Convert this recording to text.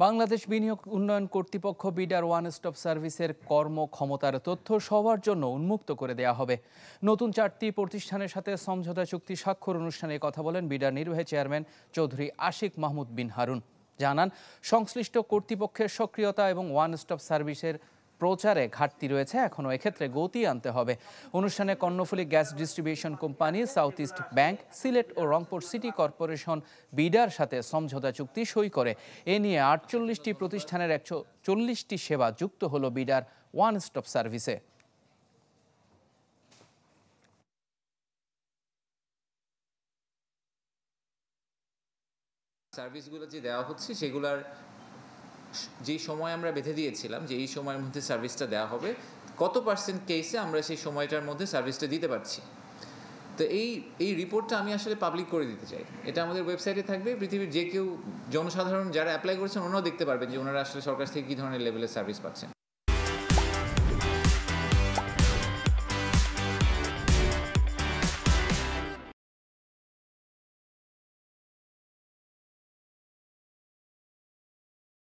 বাংলাদেশ বিনিয়োগ উন্নয়ন কর্তৃপক্ষ বিডার ওয়ান স্টপ সার্ভিসের কর্মক্ষমতার তথ্য সবার জন্য উন্মুক্ত করে দেয়া হবে। নতুন 4টি প্রতিষ্ঠানের সাথে সমঝোতা চুক্তি স্বাক্ষর অনুষ্ঠানে কথা বলেন বিডার নির্বাহী চেয়ারম্যান চৌধুরী আশিক মাহমুদ বিন হারুন। জানান, সংশ্লিষ্ট কর্তৃপক্ষের সক্রিয়তা এবং ওয়ান স্টপ সার্ভিসের প্রচারে ঘাটতি রয়েছে, এখনও এক্ষেত্রে গতি আনতে হবে। অনুষ্ঠানে Karnaphuli gas distribution company, south east bank, Sylhet ও রংপুর সিটি কর্পোরেশন বিডার সাথে সমঝোতা চুক্তি সই করে। এ নিয়ে 48টি প্রতিষ্ঠানের 140টি সেবা যুক্ত হলো বিডার ওয়ান স্টপ সার্ভিসে। সার্ভিসগুলো যে দেওয়া হচ্ছে সেগুলোর যেই সময় আমরা বেঁধে দিয়েছিলাম যে এই সময়ের মধ্যে সার্ভিসটা দেওয়া হবে, কত পার্সেন্ট কেসে আমরা সেই সময়টার মধ্যে সার্ভিসটা দিতে পারছি। তো এই রিপোর্টটা আমি আসলে পাবলিক করে দিতে চাই। এটা আমাদের ওয়েবসাইটে থাকবে। পৃথিবীর যে কেউ জনসাধারণ যারা অ্যাপ্লাই করেছেন ওনারাও দেখতে পারবেন যে ওনারা আসলে সরকার থেকে কী ধরনের লেভেলের সার্ভিস পাচ্ছেন।